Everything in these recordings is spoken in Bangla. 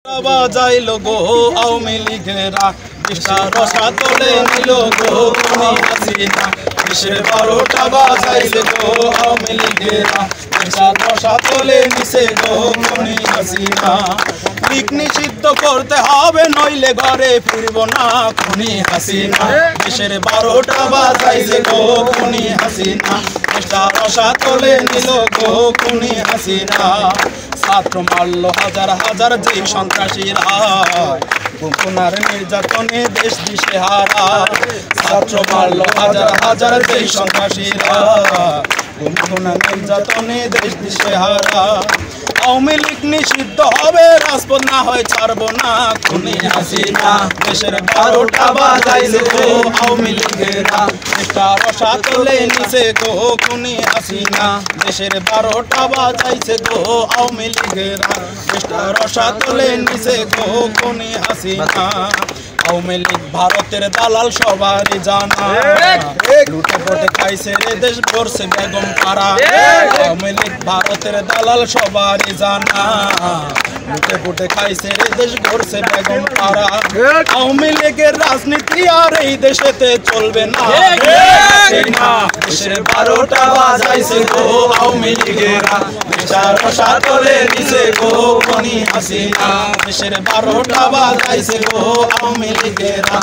বাজাইল গো আওয়ামী লীগেরা রসা তোলে নিল গো খুনি হাসিনা দেশের 12টা বাজাইল গো আওয়ামী লীগেরা রসা তোলে নিছে গো খুনি হাসিনা লীগ নিষিদ্ধ করতে হবে নইলে ঘরে ফিরবো না খুনি হাসিনা দেশের 12টা বাজাইল গো খুনি হাসিনা রসা তোলে নিল গো খুনি হাসিনা ছাত্র মারল হাজার হাজার যে সন্ত্রাসীরা গুনার নির্যাতনে দেশ দিশেহারা ছাত্র মারল হাজার হাজার যে সন্ত্রাসীরা গুনার নির্যাতনে দেশ দিশেহারা আওয়ামী লীগ নিষিদ্ধ হবে রাজপথ না হয় ছাড়বো না খুনি হাসিনা দেশের 12টা বাজাইল গো আওয়ামী লীগেরা রসা তোলে নিছে গো খুনি হাসিনা দেশের 12টা বাজাইছে গো আওয়ামী লীগেরা রসা তোলে নিছে গো খুনি হাসিনা আওয়ামী লীগ ভারতের দালাল সবারই জানা লুটে পটে খাইছে রে দেশ ভরছে বেগম পাড়া আওয়ামী লীগ ভারতের দালাল সবারই জানা লুটে পটে খাইছে রে দেশ ভরছে বেগম পাড়া আওয়ামী লীগের রাজনীতি আর এই দেশেতে চলবে না দেশের 12টা বাজাইছে গো আওয়ামী লীগেরা রসা তোলে নিছে গো খুনি হাসিনা দেশের 12টা বাজাইছে গো আওয়ামী লীগেরা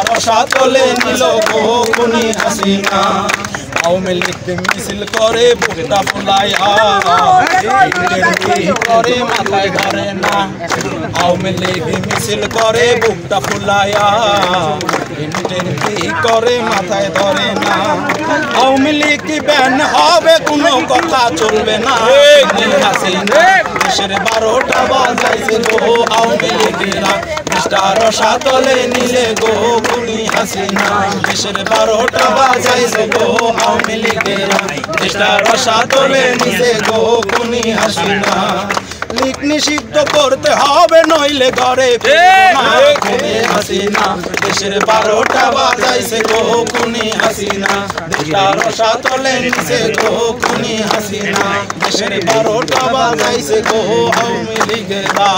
রসা তোলে নিল গো খুনি হাসিনা আওয়ামী লীগ মিছিল করে বুকটা ফুলাইয়া করে মাথায় ধরে না আওয়ামী লীগ মিছিল করে বুকটা ফুলাইয়া করে মাথায় ধরে না আওয়ামী লীগ ব্যান হবে কোনো কথা চলবে না দেশের 12টা বাজাইছে গো আওয়ামী লীগেরা রসা তোলে নিলে গো খুনি হাসিনা দেশের 12টা বাজাইছে গো আওয়ামী লীগেরা রসা তোলে নিছে গো খুনি হাসিনা লীগ নিষিদ্ধ করতে হবে নইলে ঘরে খুনি হাসিনা দেশের 12টা বাজাইছে গো খুনি হাসিনা রসা তোলে নিছে গো খুনি হাসিনা দেশের 12টা বাজাইছে গো আওয়ামী লীগেরা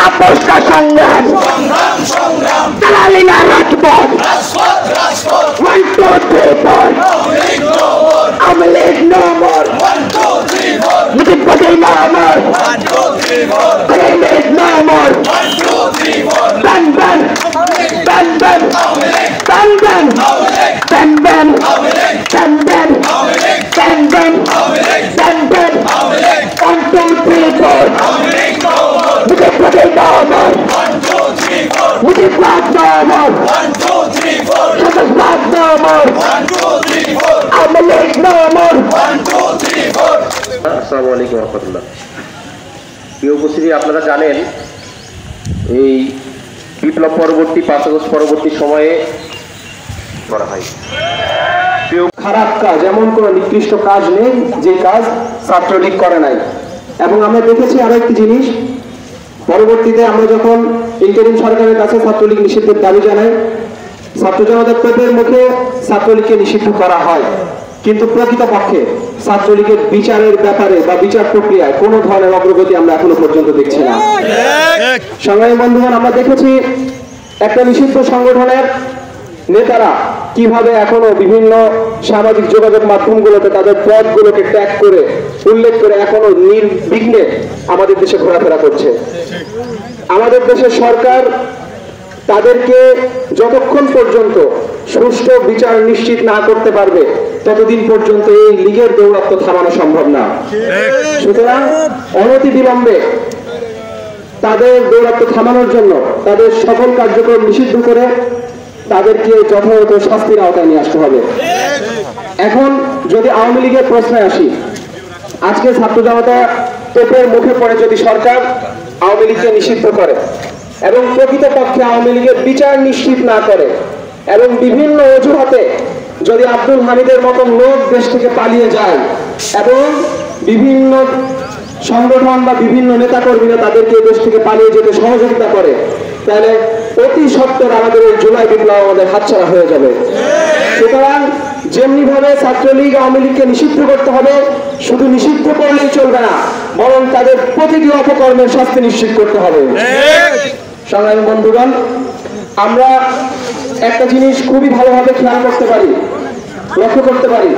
আপোষটা সংগ্রাম চালালিনা রাজপথ 1 2 3 4 আওয়ামী লীগ নো মোর 1 2 3 4 মুজিব পদে no more 1 2 3 4 Awami League no more 1 2 3 4 ban ban ban ban Awami League ban ban Awami League ban ban Awami League ban ban Awami League ban ban Awami League ban ban Awami League 1 2 3 4 Awami League no more Mujib পদে নো মোর 1 2 3 4 মুজিব বাদ নো মোর 1 2 3 4 সন্ত্রাসবাদ no more 1 2 3 4 Awami League no more 1 2 3 4 আসসালামু আলাইকুম ওয়া রাহমাতুল্লাহ। প্রিয় উপস্থিতি, আপনারা জানেন এই বিপ্লব পরবর্তী 5 আগস্ট পরবর্তী সময়ে করা হয় খারাপ কাজ, এমন কোন নিকৃষ্ট কাজ নেই যে কাজ ছাত্রলীগ করে নাই। এবং আমরা দেখেছি আরো একটি জিনিস, পরবর্তীতে আমরা যখন ইন্টারিম সরকারের কাছে ছাত্রলীগ নিষিদ্ধের দাবি জানাই, ছাত্র জনতার ক্ষোভের মুখে ছাত্রলীগকে নিষিদ্ধ করা হয়, কিন্তু প্রকৃতপক্ষে ছাত্রলীগের বিচারের ব্যাপারে বা বিচার প্রক্রিয়ায় কোনো ধরনের অগ্রগতি আমরা এখনো পর্যন্ত দেখছি না। সংগ্রামী বন্ধুগণ, আমরা দেখেছি একটা নিষিদ্ধ সংগঠনের নেতারা কিভাবে এখনো বিভিন্ন সামাজিক যোগাযোগ মাধ্যমগুলোতে তাদের পদগুলোকে ট্যাগ করে উল্লেখ করে এখনো নির্বিঘ্নে আমাদের দেশে ঘোরাফেরা করছে। আমাদের দেশের সরকার তাদেরকে যতক্ষণ পর্যন্ত সুষ্ঠু বিচার নিশ্চিত না করতে পারবে ততদিন পর্যন্ত এই লীগের দৌরাত্ম্য থামানো সম্ভব না। সুতরাং অনতিবিলম্বে তাদের দৌরাত্ম্য থামানোর জন্য তাদের সকল কার্যক্রম নিষিদ্ধ করে তাদেরকে যথাযথ শাস্তির আওতায় নিয়ে আসতে হবে। এখন যদি আওয়ামী লীগের প্রশ্নে আসি, আজকে ছাত্র জনতা তোপের মুখে পড়ে যদি সরকার আওয়ামী লীগকে নিষিদ্ধ করে এবং প্রকৃতপক্ষে আওয়ামী লীগের বিচার নিশ্চিত না করে এবং বিভিন্ন অজুহাতে যদি আব্দুল হামিদের মতো লোক দেশ থেকে পালিয়ে যায় এবং বিভিন্ন সংগঠন বা বিভিন্ন নেতাকর্মীরা তাদেরকে দেশ থেকে পালিয়ে যেতে সহযোগিতা করে, তাহলে অতি সত্বর আমাদের এই জুলাই বিপ্লব আমাদের হাতছাড়া হয়ে যাবে। সুতরাং যেমনি ভাবে ছাত্রলীগ আওয়ামী লীগকে নিষিদ্ধ করতে হবে, শুধু নিষিদ্ধ করলেই চলবে না, বরং তাদের প্রতিটি অপকর্মের শাস্তি নিশ্চিত করতে হবে। সংগ্রামী বন্ধুগণ, আমরা একটা জিনিস খুবই ভালোভাবে খেয়াল করতে পারি, লক্ষ্য করতে পারি।